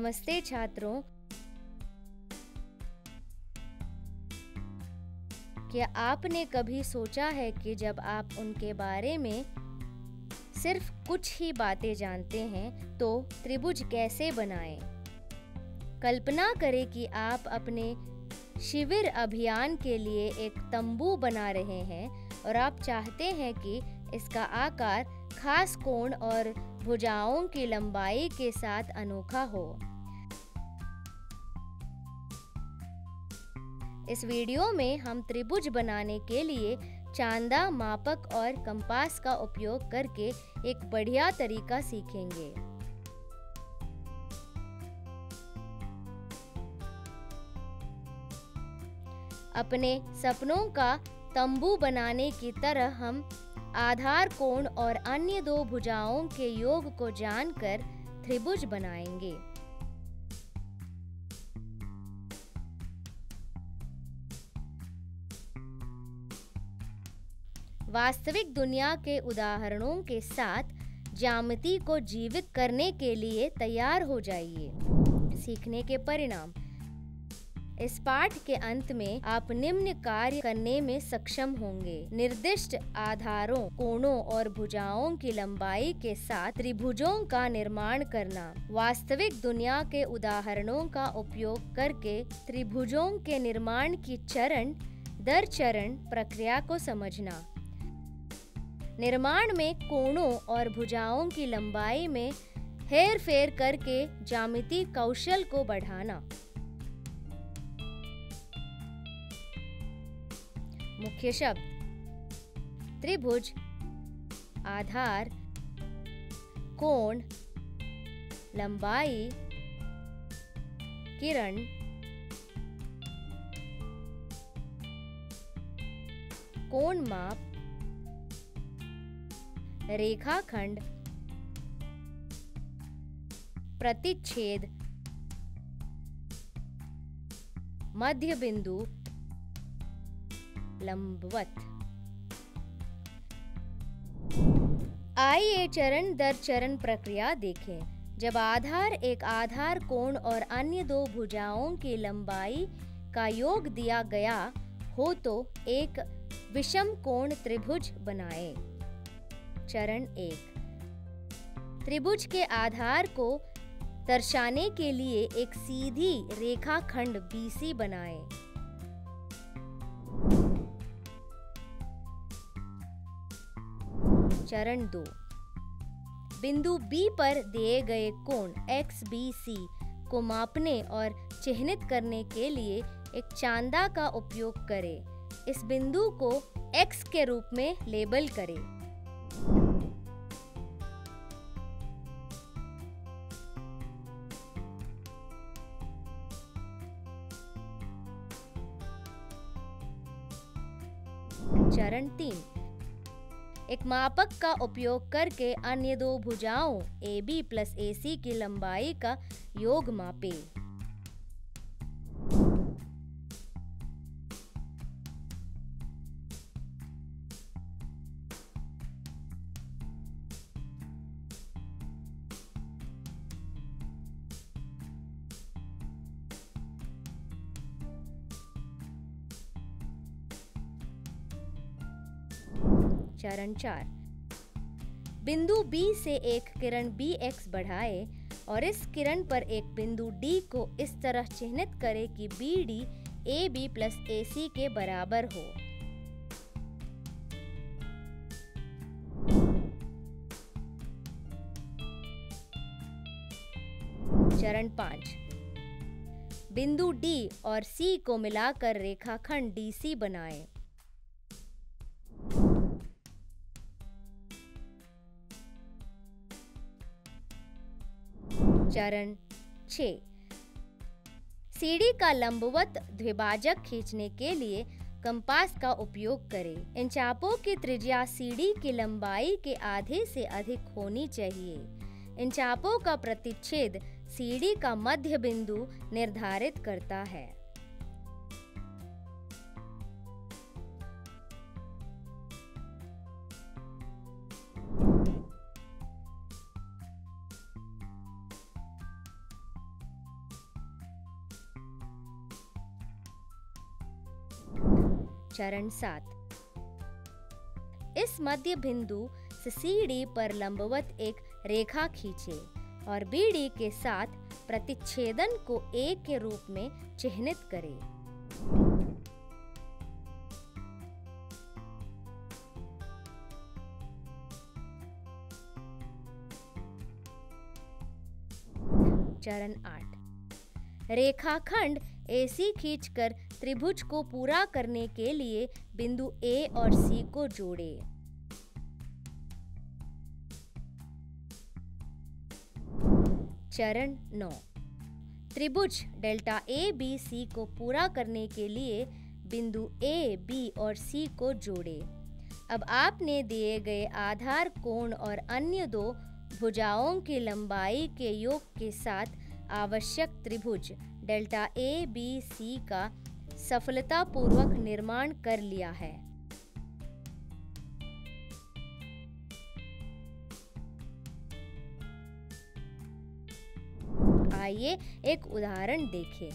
नमस्ते छात्रों। क्या आपने कभी सोचा है कि जब आप उनके बारे में सिर्फ कुछ ही बातें जानते हैं तो त्रिभुज कैसे बनाएं? कल्पना करें कि आप अपने शिविर अभियान के लिए एक तंबू बना रहे हैं और आप चाहते हैं कि इसका आकार खास कोण और भुजाओं की लंबाई के साथ अनोखा हो। इस वीडियो में हम त्रिभुज बनाने के लिए चांदा, मापक और कंपास का उपयोग करके एक बढ़िया तरीका सीखेंगे। अपने सपनों का तंबू बनाने की तरह हम आधार, कोण और अन्य दो भुजाओं के योग को जानकर त्रिभुज बनाएंगे। वास्तविक दुनिया के उदाहरणों के साथ ज्यामिति को जीवित करने के लिए तैयार हो जाइए। सीखने के परिणाम। इस पाठ के अंत में आप निम्न कार्य करने में सक्षम होंगे: निर्दिष्ट आधारों, कोणों और भुजाओं की लंबाई के साथ त्रिभुजों का निर्माण करना, वास्तविक दुनिया के उदाहरणों का उपयोग करके त्रिभुजों के निर्माण की चरण दर चरण प्रक्रिया को समझना, निर्माण में कोणों और भुजाओं की लंबाई में हेरफेर करके ज्यामिति कौशल को बढ़ाना। मुख्य शब्द: त्रिभुज, आधार, कोण, लंबाई, किरण, कोण माप, रेखाखंड, प्रतिच्छेद, मध्य बिंदु, लंबवत। आइए चरण दर चरण प्रक्रिया देखें। जब आधार, एक आधार, कोण और अन्य दो भुजाओं की लंबाई का योग दिया गया हो तो एक विषम कोण त्रिभुज बनाएं। चरण 1। त्रिभुज के आधार को दर्शाने के लिए एक सीधी रेखाखंड BC बनाएं। चरण 2। बिंदु B पर दिए गए कोण XBC को मापने और चिह्नित करने के लिए एक चांदा का उपयोग करें। इस बिंदु को X के रूप में लेबल करें। चरण 3। एक मापक का उपयोग करके अन्य दो भुजाओं AB + AC की लंबाई का योग मापें। चरण 4। बिंदु B से एक किरण BX बढ़ाएं और इस किरण पर एक बिंदु D को इस तरह चिह्नित करें कि BD AB + AC के बराबर हो। चरण 5। बिंदु D और C को मिलाकर रेखाखंड DC बनाएं। चरण 6। CD का लंबवत द्विभाजक खींचने के लिए कंपास का उपयोग करें। इन चापों की त्रिज्या CD की लंबाई के आधे से अधिक होनी चाहिए। इन चापों का प्रतिच्छेद CD का मध्य बिंदु निर्धारित करता है। चरण 7। इस मध्य बिंदु से CD पर लंबवत एक रेखा खींचे और BD के साथ प्रतिच्छेदन को A के रूप में चिह्नित करें। चरण 8। रेखाखंड AC खींचकर त्रिभुज को पूरा करने के लिए बिंदु A और C को जोड़ें। चरण 9। त्रिभुज डेल्टा ABC को पूरा करने के लिए बिंदु A, B और C को जोड़ें। अब आपने दिए गए आधार कोण और अन्य दो भुजाओं की लंबाई के योग के साथ आवश्यक त्रिभुज डेल्टा ABC का सफलतापूर्वक निर्माण कर लिया है। आइए एक उदाहरण देखें।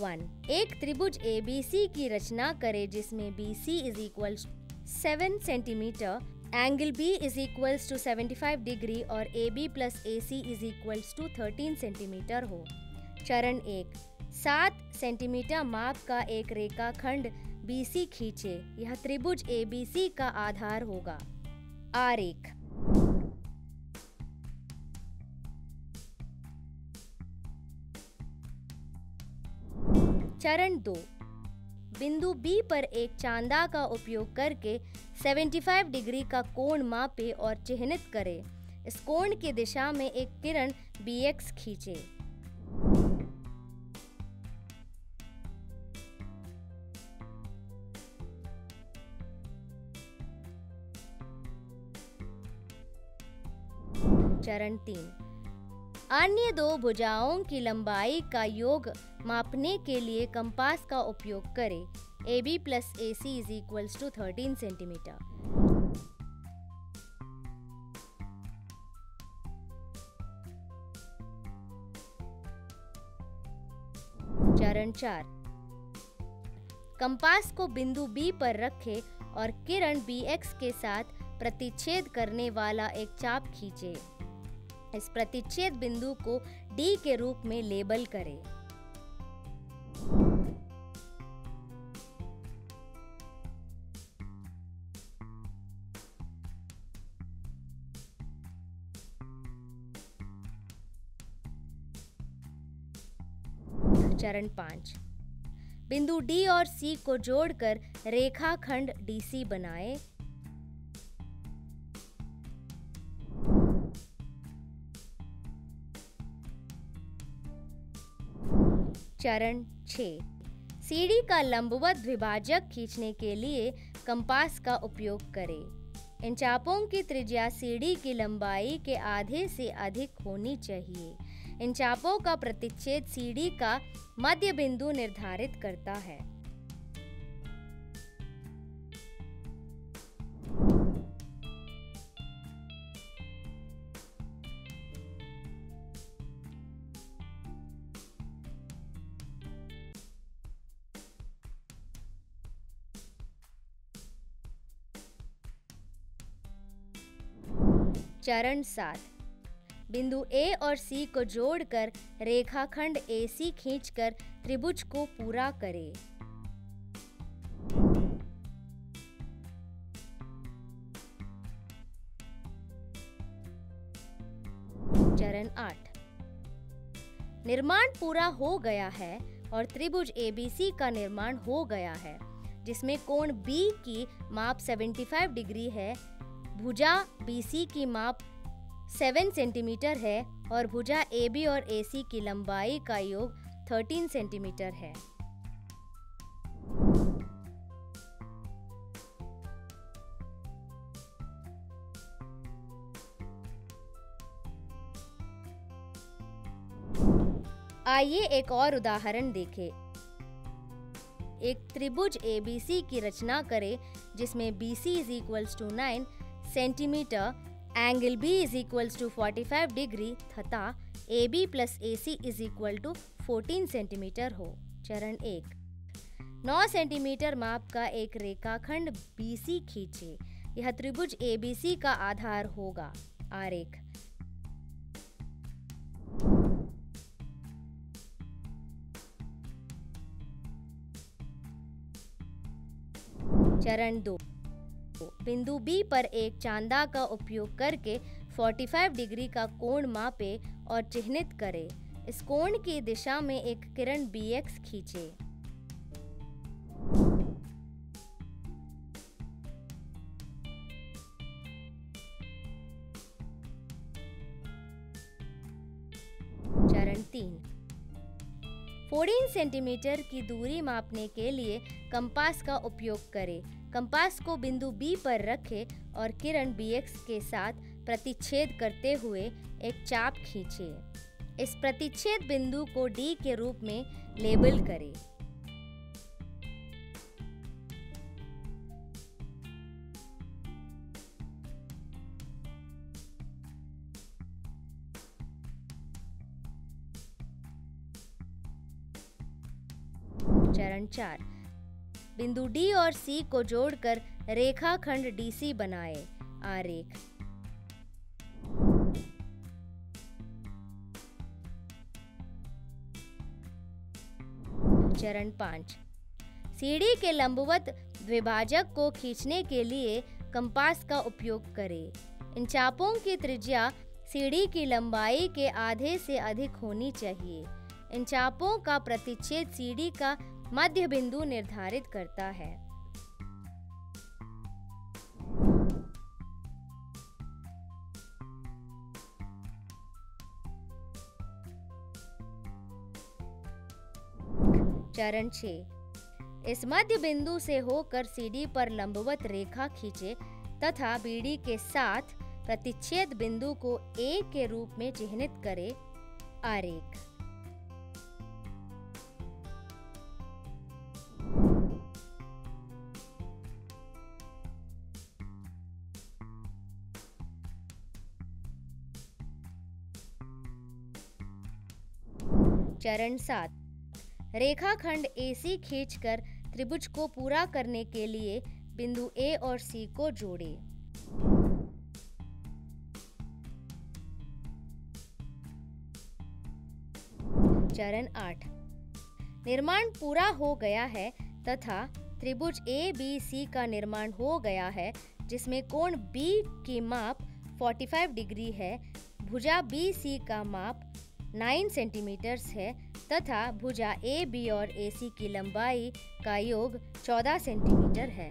1। एक त्रिभुज ABC की रचना करें जिसमें BC = 7 centimetre, angle B = 75 degree और AB + AC = 13 सेंटीमीटर हो। चरण 1। 7 सेंटीमीटर माप का एक रेखाखंड BC खींचे। यह त्रिभुज ABC का आधार होगा। आरेख। चरण 2। बिंदु B पर एक चांदा का उपयोग करके 75 डिग्री का कोण मापे और चिह्नित करें। इस कोण की दिशा में एक किरण BX खींचे। चरण 3। अन्य दो भुजाओं की लंबाई का योग मापने के लिए कंपास का उपयोग करें। AB + AC = 13 centimetre. चरण 4। कंपास को बिंदु B पर रखें और किरण BX के साथ प्रतिच्छेद करने वाला एक चाप खींचे। इस प्रतिच्छेद बिंदु को D के रूप में लेबल करें। चरण 5। बिंदु D और C को जोड़कर रेखाखंड DC बनाएं। चरण 6। CD का लंबवत द्विभाजक खींचने के लिए कंपास का उपयोग करें। इन चापों की त्रिज्या CD की लंबाई के आधे से अधिक होनी चाहिए। इन चापों का प्रतिच्छेद CD का मध्य बिंदु निर्धारित करता है। चरण 7। बिंदु A और C को जोड़कर रेखाखंड AC खींचकर त्रिभुज को पूरा करें। चरण 8। निर्माण पूरा हो गया है और त्रिभुज ABC का निर्माण हो गया है, जिसमें कोण B की माप 75 डिग्री है, भुजा BC की माप 7 सेंटीमीटर है और भुजा AB और AC की लंबाई का योग 13 सेंटीमीटर है। आइए एक और उदाहरण देखें। एक त्रिभुज ABC की रचना करें जिसमें BC = 9 centimetre, angle B = 45 degree तथा AB + AC = 14 सेंटीमीटर हो। चरण 1। 9 सेंटीमीटर माप का एक रेखाखंड BC खींचे। यह त्रिभुज ABC का आधार होगा। आरेख। चरण 2। बिंदु B पर एक चांदा का उपयोग करके 45 डिग्री का कोण मापे और चिह्नित करें। इस कोण की दिशा में एक किरण BX खींचे। चरण 3। 14 सेंटीमीटर की दूरी मापने के लिए कंपास का उपयोग करें। कंपास को बिंदु B पर रखें और किरण BX के साथ प्रतिच्छेद करते हुए एक चाप खींचें। इस प्रतिच्छेद बिंदु को D के रूप में लेबल करें। चरण 4। बिंदु D और C को जोड़कर रेखाखंड DC बनाएं। आरेख। चरण 5। सीढ़ी के लंबवत द्विभाजक को खींचने के लिए कंपास का उपयोग करें। इन चापों की त्रिज्या सीढ़ी की लंबाई के आधे से अधिक होनी चाहिए। इन चापों का प्रतिच्छेद सीढ़ी का मध्य बिंदु निर्धारित करता है। चरण 6। इस मध्य बिंदु से होकर सीढ़ी पर लंबवत रेखा खींचे तथा BD के साथ प्रतिच्छेद बिंदु को A के रूप में चिह्नित करें। आरेख। चरण 7। रेखाखंड AC खींचकर त्रिभुज को पूरा करने के लिए बिंदु A और C को जोड़ें। चरण 8। निर्माण पूरा हो गया है तथा त्रिभुज ABC का निर्माण हो गया है, जिसमें कोण B की माप 45 डिग्री है, भुजा BC का माप 9 सेंटीमीटर है तथा भुजा AB और AC की लंबाई का योग 14 सेंटीमीटर है।